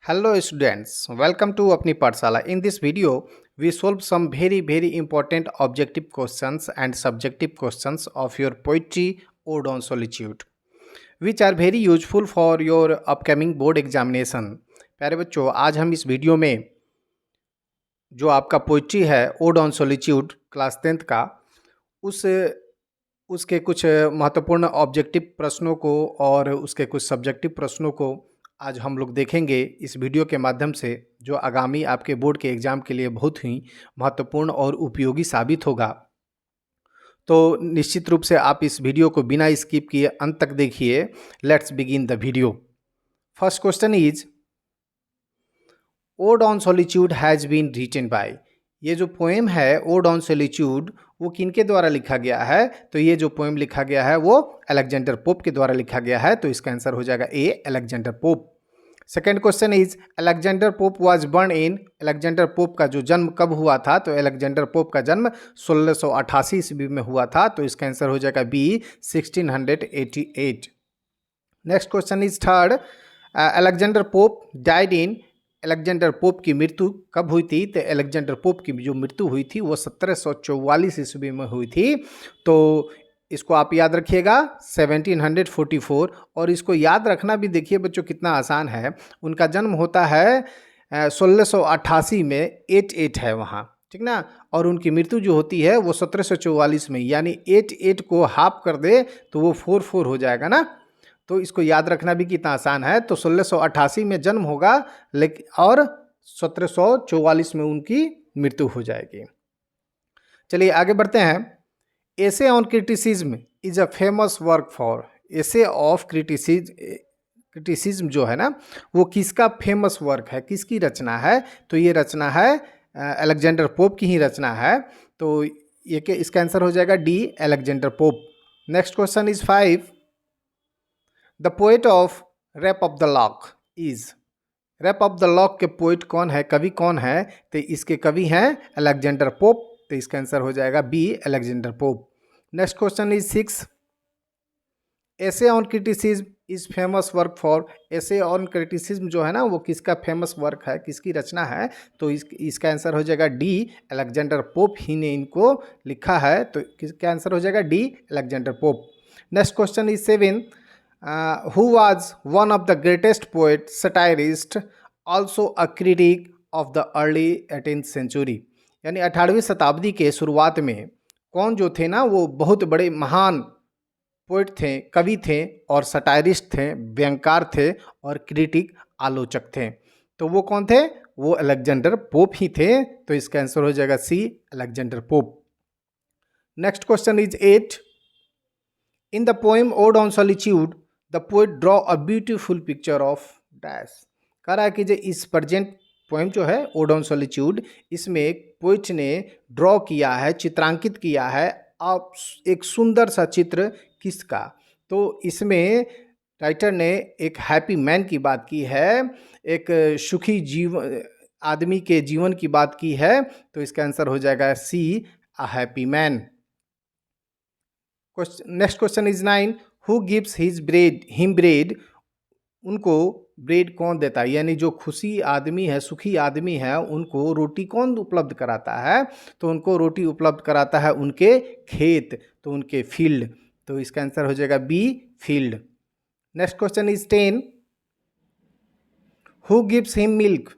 Hello students, welcome to Apni Pathshala. In this video, we solve some very important objective questions and subjective questions of your poetry Ode on Solitude, which are very useful for your upcoming board examination. प्यारे बच्चों, आज हम इस video में जो आपका poetry है odd on solitude class 10th का उस उसके कुछ महत्वपूर्ण ऑब्जेक्टिव प्रश्नों को और उसके कुछ सब्जेक्टिव प्रश्नों को आज हम लोग देखेंगे इस वीडियो के माध्यम से, जो आगामी आपके बोर्ड के एग्ज़ाम के लिए बहुत ही महत्वपूर्ण और उपयोगी साबित होगा। तो निश्चित रूप से आप इस वीडियो को बिना स्किप किए अंत तक देखिए। Let's begin the video. First question is ode on solitude has been written by. ये जो पोएम है ओड ऑन सॉलिट्यूड वो किनके द्वारा लिखा गया है? तो ये जो पोएम लिखा गया है वो अलेक्जेंडर पोप के द्वारा लिखा गया है। तो इसका आंसर हो जाएगा A, Alexander Pope. Second question is Alexander Pope was born in. Alexander Pope का जो जन्म कब हुआ था? तो अलेक्जेंडर पोप का जन्म 1688 ईस्वी में हुआ था। तो इसका आंसर हो जाएगा B, 1688। Next question is third, Alexander Pope died in. Alexander Pope की मृत्यु कब हुई थी? तो अलेक्जेंडर पोप की जो मृत्यु हुई थी वो 1744 ईस्वी में हुई थी। तो इसको आप याद रखिएगा 1744। और इसको याद रखना भी देखिए बच्चों कितना आसान है। उनका जन्म होता है 1688 में, 88 है वहाँ, ठीक ना। और उनकी मृत्यु जो होती है वो 1744 में, यानी 88 को हाफ कर दे तो वो 44 हो जाएगा ना। तो इसको याद रखना भी कितना आसान है। तो 1688 में जन्म होगा लेकिन और 1744 में उनकी मृत्यु हो जाएगी। चलिए आगे बढ़ते हैं। एसे on criticism is a famous work for. Essay of criticism जो है ना वो किसका फेमस वर्क है, किसकी रचना है? तो ये रचना है अलेक्जेंडर पोप की ही रचना है। तो ये इसका आंसर हो जाएगा D, Alexander Pope. Next question is 5, the poet of rape of the lock is. Rape of the lock के पोएट कौन है, कवि कौन है? तो इसके कवि हैं अलेक्जेंडर पोप। तो इसका आंसर हो जाएगा B, Alexander Pope. Next question is 6, essay on criticism is famous work for. Essay on criticism जो है ना वो किसका फेमस वर्क है, किसकी रचना है? तो इसका आंसर हो जाएगा डी, अलेक्जेंडर पोप ही ने इनको लिखा है। तो किसका आंसर हो जाएगा D, Alexander Pope. Next question is 7, who was one of the greatest poet satirist, also a critic of the early 18th century। यानी 18वीं शताब्दी के शुरुआत में कौन जो थे ना वो बहुत बड़े महान पोइट थे, कवि थे और सटायरिस्ट थे, व्यंगकार थे और क्रिटिक, आलोचक थे। तो वो कौन थे? वो अलेक्जेंडर पोप ही थे। तो इसका आंसर हो जाएगा C, Alexander Pope. Next question is 8, in the poem ode on solitude the poet draw a beautiful picture of dash. कह रहा है कि जो इस प्रेजेंट पोएम जो है ओड ऑन सॉलिट्यूड, इसमें एक पोएट ने ड्रॉ किया है, चित्रांकित किया है आप एक सुंदर सा चित्र किसका? तो इसमें राइटर ने एक हैप्पी मैन की बात की है, एक सुखी जीवन आदमी के जीवन की बात की है। तो इसका आंसर हो जाएगा C, a happy man. Next question is 9, who gives him bread. उनको ब्रेड कौन देता है? यानी जो खुशी आदमी है, सुखी आदमी है, उनको रोटी कौन उपलब्ध कराता है? तो उनको रोटी उपलब्ध कराता है उनके खेत, तो उनके फील्ड। तो इसका आंसर हो जाएगा B, field. Next question is 10, who gives him milk.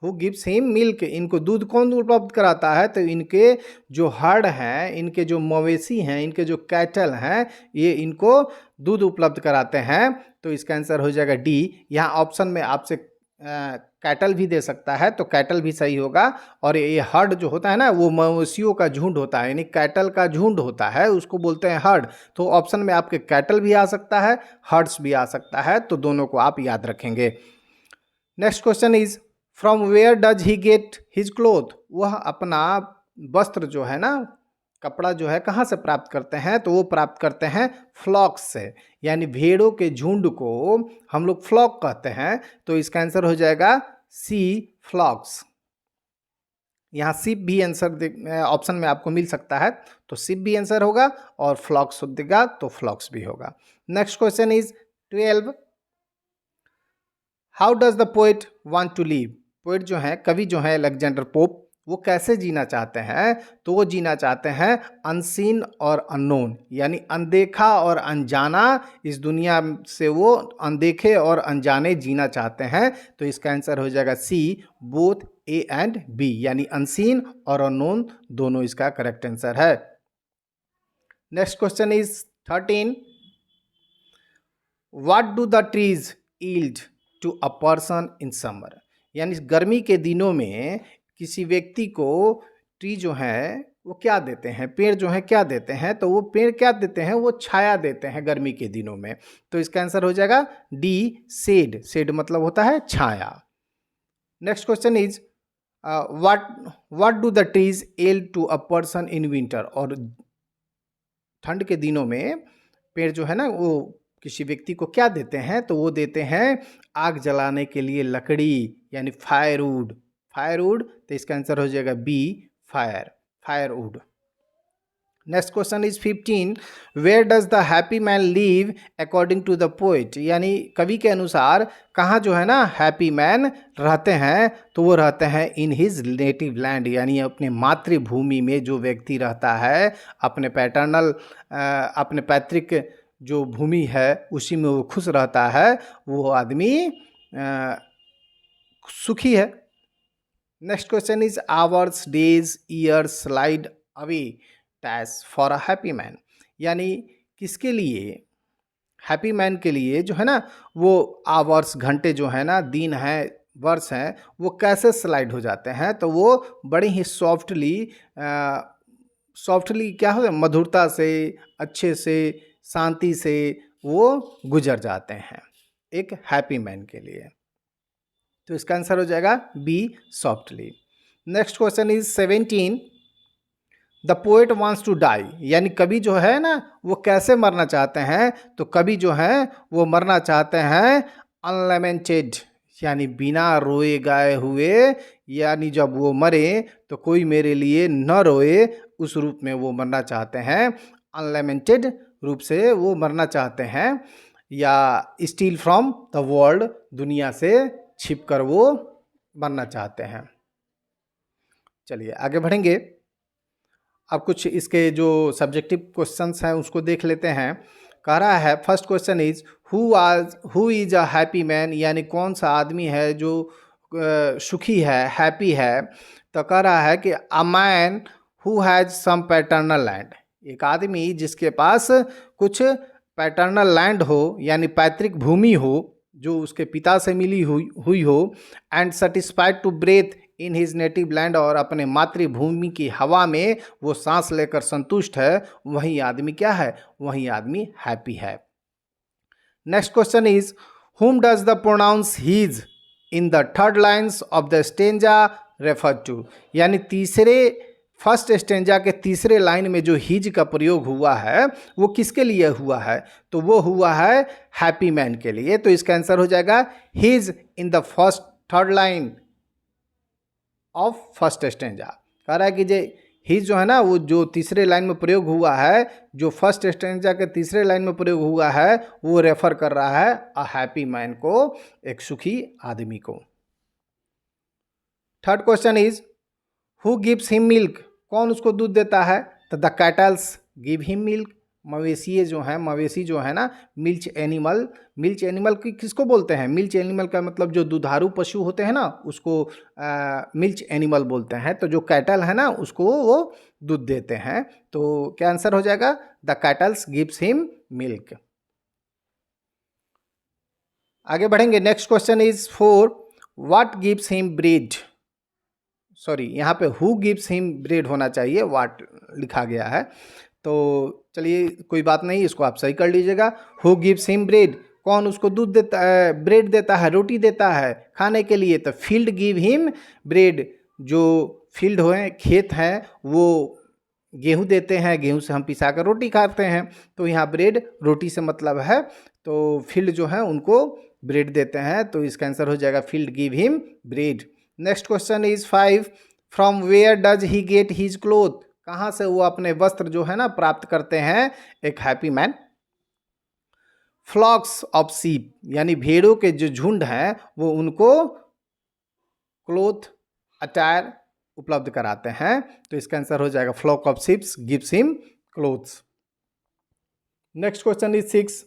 Who gives him milk, इनको दूध कौन उपलब्ध कराता है? तो इनके जो हर्ड हैं, इनके जो मवेशी हैं, इनके जो कैटल हैं, ये इनको दूध उपलब्ध कराते हैं। तो इसका आंसर हो जाएगा डी। यहाँ ऑप्शन में आपसे कैटल भी दे सकता है, तो कैटल भी सही होगा। और ये हर्ड जो होता है ना वो मवेशियों का झुंड होता है, यानी कैटल का झुंड होता है, उसको बोलते हैं हर्ड। तो ऑप्शन में आपके कैटल भी आ सकता है, हर्ड्स भी आ सकता है। तो दोनों को आप याद रखेंगे। Next question is from where does he get his cloth. वह अपना वस्त्र जो है ना, कपड़ा जो है कहाँ से प्राप्त करते हैं? तो वो प्राप्त करते हैं फ्लॉक्स से, यानी भेड़ों के झुंड को हम लोग फ्लॉक कहते हैं। तो इसका आंसर हो जाएगा सी, फ्लॉक्स। यहाँ सिप भी आंसर ऑप्शन में आपको मिल सकता है, तो सिप भी आंसर होगा और फ्लॉक्स देगा तो फ्लॉक्स भी होगा। Next question is 12, how does the poet want to live? Poet जो है, कवि जो है अलेक्जेंडर पोप, वो कैसे जीना चाहते हैं? तो वो जीना चाहते हैं अनसीन और अननोन, यानी अनदेखा और अनजाना। इस दुनिया से वो अनदेखे और अनजाने जीना चाहते हैं। तो इसका आंसर हो जाएगा C, both A and B, यानी अनसीन और अननोन दोनों इसका करेक्ट आंसर है। Next question is 13, what do the trees yield to a person in summer? यानी गर्मी के दिनों में किसी व्यक्ति को ट्री जो है वो क्या देते हैं, पेड़ जो है क्या देते हैं? तो वो पेड़ क्या देते हैं? वो छाया देते हैं गर्मी के दिनों में। तो इसका आंसर हो जाएगा डी, शेड। शेड मतलब होता है छाया। Next question is what do the trees yield to a person in winter? और ठंड के दिनों में पेड़ जो है ना वो किसी व्यक्ति को क्या देते हैं? तो वो देते हैं आग जलाने के लिए लकड़ी, यानी फायरवुड। फायरवुड, तो इसका आंसर हो जाएगा B, fire, firewood. Next question is 15, where does the happy man live according to the poet? यानी कवि के अनुसार कहाँ जो है ना हैप्पी मैन रहते हैं? तो वो रहते हैं इन हिज नेटिव लैंड, यानी अपने मातृभूमि में जो व्यक्ति रहता है, अपने अपने पैतृक जो भूमि है उसी में वो खुश रहता है, वो आदमी सुखी है। Next question is hours, days, years slide away thus for a happy man? यानी किसके लिए, हैप्पी मैन के लिए जो है ना वो आवर्स, घंटे जो है ना, दिन है, वर्ष हैं, वो कैसे स्लाइड हो जाते हैं? तो वो बड़ी ही सॉफ्टली क्या होता है, मधुरता से, अच्छे से, शांति से वो गुजर जाते हैं एक हैप्पी मैन के लिए। तो इसका आंसर हो जाएगा B, softly. Next question is 17, the poet wants to die? यानी कवि जो है ना वो कैसे मरना चाहते हैं? तो कवि जो है वो मरना चाहते हैं अनलेमेंटेड, यानी बिना रोए गाए हुए। यानी जब वो मरे तो कोई मेरे लिए न रोए, उस रूप में वो मरना चाहते हैं। अनलेमेंटेड रूप से वो मरना चाहते हैं, या स्टील फ्रॉम द वर्ल्ड, दुनिया से छिप कर वो मरना चाहते हैं। चलिए आगे बढ़ेंगे। अब कुछ इसके जो सब्जेक्टिव क्वेश्चंस हैं उसको देख लेते हैं। कह रहा है first question is who is a happy man? यानी कौन सा आदमी है जो सुखी है, हैप्पी है? तो कह रहा है कि a man who has some paternal land, एक आदमी जिसके पास कुछ पैटर्नल लैंड हो, यानी पैतृक भूमि हो जो उसके पिता से मिली हुई हो, and satisfied to breathe in his native land, और अपने मातृभूमि की हवा में वो सांस लेकर संतुष्ट है, वही आदमी क्या है? वही आदमी हैप्पी है। Next question is whom does the pronouns his in the third lines of the stanza refer to? यानी फर्स्ट स्टेंजा के तीसरे लाइन में जो हिज का प्रयोग हुआ है वो किसके लिए हुआ है? तो वो हुआ है हैप्पी मैन के लिए। तो इसका आंसर हो जाएगा his in the third line of first stanza. कह रहा है कि जे हिज जो है ना वो जो तीसरे लाइन में प्रयोग हुआ है, जो फर्स्ट स्टेंजा के तीसरे लाइन में प्रयोग हुआ है, वो रेफर कर रहा है अ हैप्पी मैन को, एक सुखी आदमी को। Third question is who gives him milk? कौन उसको दूध देता है? तो the kettles give him milk, मवेशी जो है ना, मिल्च एनिमल। मिल्च एनिमल किसको बोलते हैं? मिल्च एनिमल का मतलब जो दुधारू पशु होते हैं ना उसको मिल्च एनिमल बोलते हैं। तो जो कैटल है ना उसको वो दूध देते हैं। तो क्या आंसर हो जाएगा? The kettles gives him milk. आगे बढ़ेंगे। Next question is 4, what gives him bread? Sorry, यहाँ पे हु गिव्स हिम ब्रेड होना चाहिए, व्हाट लिखा गया है। तो चलिए कोई बात नहीं, इसको आप सही कर लीजिएगा। हु गिव्स हिम ब्रेड, कौन उसको दूध देता है, ब्रेड देता है, रोटी देता है खाने के लिए? तो फील्ड गिव हिम ब्रेड, जो फील्ड हुए, खेत हैं, वो गेहूँ देते हैं, गेहूँ से हम पिसा कर रोटी खाते हैं। तो यहाँ ब्रेड रोटी से मतलब है, तो फील्ड जो है उनको ब्रेड देते हैं। तो इसका आंसर हो जाएगा field give him bread. Next question is 5, from where does he get his cloth? कहाँ से वो अपने वस्त्र जो है ना प्राप्त करते हैं एक हैप्पी मैन? फ्लॉक्स ऑफ सीप, यानी भेड़ों के जो झुंड हैं वो उनको क्लोथ अटायर उपलब्ध कराते हैं। तो इसका आंसर हो जाएगा flock of sheeps gives him clothes. Next question is 6,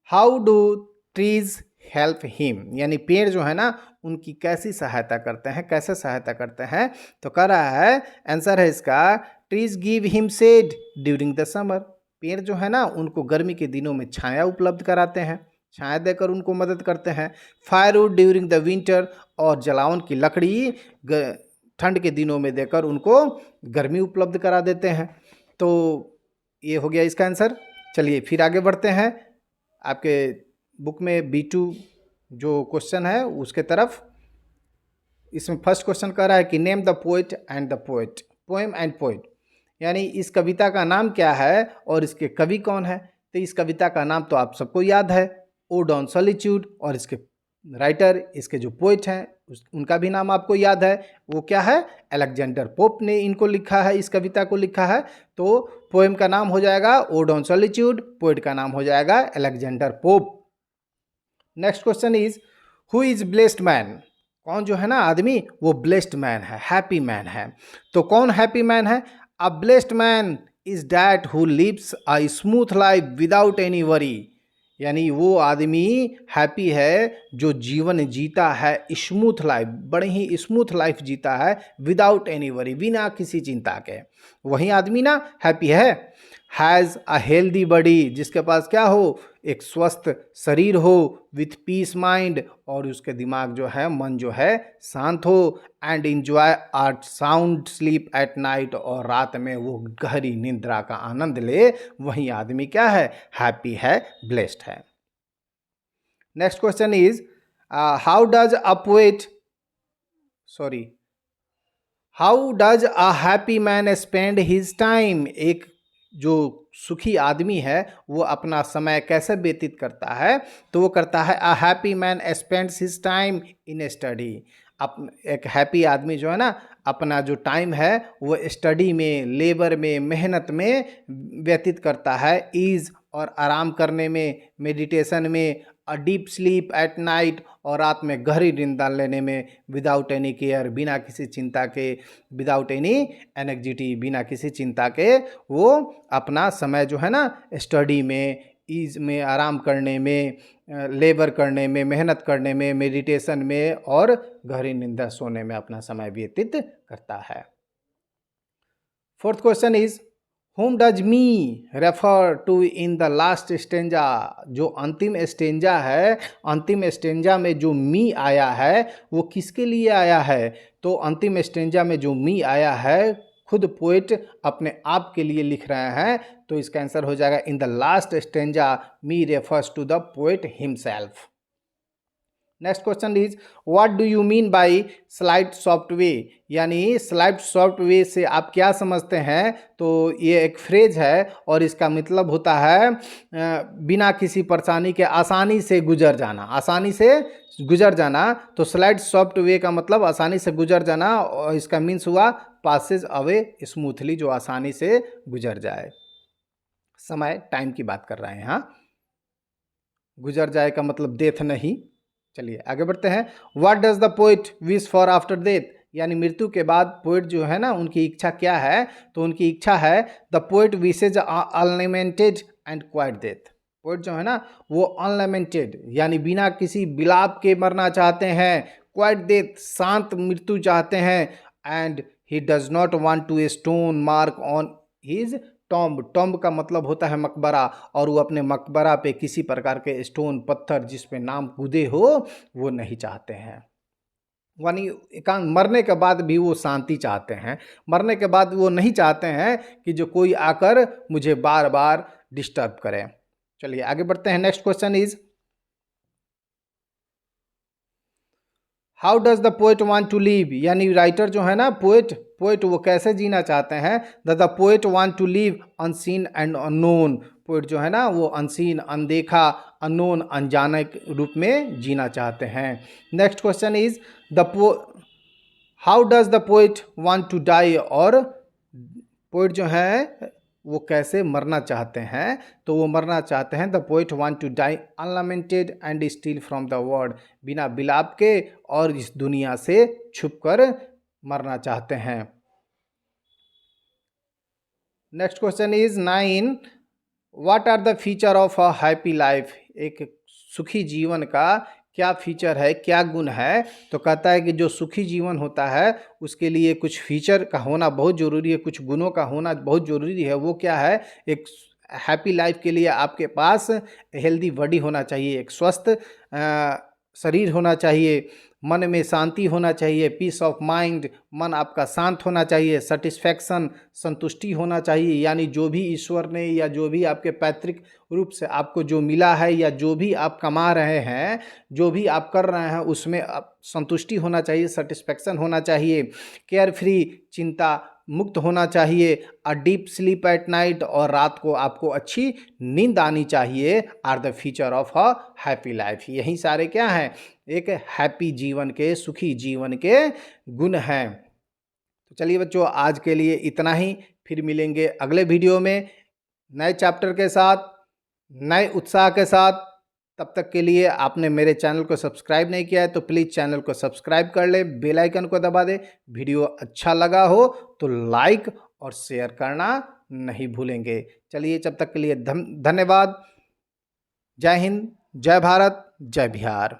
how do trees help him, यानी पेड़ जो है ना उनकी कैसी सहायता करते हैं, कैसे सहायता करते हैं। तो कह रहा है आंसर है इसका trees give him shade during the summer, पेड़ जो है ना उनको गर्मी के दिनों में छाया उपलब्ध कराते हैं, छाया देकर उनको मदद करते हैं। फायरवुड ड्यूरिंग द विंटर, और जलावन की लकड़ी ठंड के दिनों में देकर उनको गर्मी उपलब्ध करा देते हैं। तो ये हो गया इसका आंसर। चलिए फिर आगे बढ़ते हैं आपके बुक में B2 जो क्वेश्चन है उसके तरफ। इसमें फर्स्ट क्वेश्चन कह रहा है कि name the poet and the poet, poem and poet, यानी इस कविता का नाम क्या है और इसके कवि कौन है। तो इस कविता का नाम तो आप सबको याद है, ओड ऑन सॉलिट्यूड, और इसके राइटर, इसके जो पोएट हैं उनका भी नाम आपको याद है, वो क्या है, अलेक्जेंडर पोप ने इनको लिखा है, इस कविता को लिखा है। तो पोएम का नाम हो जाएगा ओड ऑन सॉलिट्यूड, पोएट का नाम हो जाएगा Alexander Pope. Next question is who is blessed man, कौन जो है ना आदमी वो ब्लेस्ड मैन है, हैप्पी मैन है। तो कौन हैप्पी मैन है, a blessed man is that who lives a smooth life without any worry, यानी वो आदमी हैप्पी है जो जीवन जीता है स्मूथ लाइफ, बड़े ही स्मूथ लाइफ जीता है विदाउट एनी वरी, बिना किसी चिंता के, वही आदमी ना हैप्पी है। हैज़ अ हेल्दी बॉडी, जिसके पास क्या हो, एक स्वस्थ शरीर हो, विथ पीस माइंड, और उसके दिमाग जो है, मन जो है शांत हो, and enjoy a sound sleep at night, और रात में वो गहरी निद्रा का आनंद ले, वही आदमी क्या है, हैप्पी है, ब्लेस्ड है। Next question is how does a poet, sorry, how does a happy man spend his time, एक जो सुखी आदमी है वो अपना समय कैसे व्यतीत करता है। तो वो करता है अ happy man spends his time in study, एक हैप्पी आदमी जो है ना अपना जो टाइम है वो स्टडी में, लेबर में, मेहनत में व्यतीत करता है, ईज और आराम करने में, मेडिटेशन में, अ डीप स्लीप एट नाइट, और रात में गहरी नींद लेने में, विदाउट एनी केयर, बिना किसी चिंता के, विदाउट एनी एंग्जाइटी, बिना किसी चिंता के वो अपना समय जो है ना स्टडी में, ईज में, आराम करने में, लेबर करने में, मेहनत करने में, मेडिटेशन में और गहरी नींद सोने में अपना समय व्यतीत करता है। Fourth question is whom does me refer to in the last stanza, जो अंतिम स्टेंजा है, अंतिम स्टेंजा में जो मी आया है वो किसके लिए आया है। तो अंतिम स्टेंजा में जो मी आया है खुद पोएट अपने आप के लिए लिख रहे हैं, तो इसका आंसर हो जाएगा in the last stanza me refers to the poet himself. Next question is what do you mean by slide software, यानी स्लाइड सॉफ्टवेयर से आप क्या समझते हैं। तो ये एक फ्रेज है और इसका मतलब होता है बिना किसी परेशानी के आसानी से गुजर जाना, आसानी से गुजर जाना। तो स्लाइड सॉफ्टवेयर का मतलब आसानी से गुजर जाना, और इसका मीन्स हुआ पासेज अवे स्मूथली, जो आसानी से गुजर जाए। समय, टाइम की बात कर रहे हैं। हाँ, गुजर जाए का मतलब डेथ नहीं। चलिए आगे बढ़ते हैं। What does the poet wish for after death, यानी मृत्यु के बाद पोएट जो है ना उनकी इच्छा क्या है। तो उनकी इच्छा है the poet wishes unlimited and quite death, poet जो है ना वो अनलिमिटेड यानी बिना किसी विलाप के मरना चाहते हैं, क्वाइट डेथ शांत मृत्यु चाहते हैं, and he does not want to stone mark on his tomb, tomb का मतलब होता है मकबरा, और वो अपने मकबरा पे किसी प्रकार के स्टोन पत्थर जिस पे नाम कूदे हो वो नहीं चाहते हैं। यानी एकांत मरने के बाद भी वो शांति चाहते हैं, मरने के बाद वो नहीं चाहते हैं कि जो कोई आकर मुझे बार बार डिस्टर्ब करे। चलिए आगे बढ़ते हैं। Next question is how does the poet want to live, यानी राइटर जो है ना पोएट वो कैसे जीना चाहते हैं। The poet want to live unseen and unknown, poet जो है ना वो अनसीन, अनदेखा, अननोन, अनजाने के रूप में जीना चाहते हैं। Next question is how does the poet want to die, और पोएट जो है वो कैसे मरना चाहते हैं, तो वो मरना चाहते हैं the poet want to die unlamented and steal from the world, बिना बिलाप के और इस दुनिया से छुप कर मरना चाहते हैं। Next question is 9, what are the feature of a happy life, एक सुखी जीवन का क्या फीचर है, क्या गुण है। तो कहता है कि जो सुखी जीवन होता है उसके लिए कुछ फीचर का होना बहुत ज़रूरी है, कुछ गुणों का होना बहुत ज़रूरी है। वो क्या है, एक हैप्पी लाइफ के लिए आपके पास हेल्दी बॉडी होना चाहिए, एक स्वस्थ शरीर होना चाहिए, मन में शांति होना चाहिए, पीस ऑफ माइंड, मन आपका शांत होना चाहिए, सेटिस्फैक्शन, संतुष्टि होना चाहिए, यानी जो भी ईश्वर ने या जो भी आपके पैतृक रूप से आपको जो मिला है या जो भी आप कमा रहे हैं, जो भी आप कर रहे हैं उसमें आप संतुष्टि होना चाहिए, सेटिस्फैक्शन होना चाहिए, केयर फ्री, चिंता मुक्त होना चाहिए, a deep sleep at night, और रात को आपको अच्छी नींद आनी चाहिए, are the feature of a happy life. यही सारे क्या हैं, एक हैप्पी जीवन के, सुखी जीवन के गुण हैं। तो चलिए बच्चों, आज के लिए इतना ही, फिर मिलेंगे अगले वीडियो में नए चैप्टर के साथ, नए उत्साह के साथ। तब तक के लिए आपने मेरे चैनल को सब्सक्राइब नहीं किया है तो प्लीज़ चैनल को सब्सक्राइब कर ले, बेल आइकन को दबा दे। वीडियो अच्छा लगा हो तो लाइक और शेयर करना नहीं भूलेंगे। चलिए, जब तक के लिए धन्यवाद। जय हिंद, जय भारत, जय बिहार।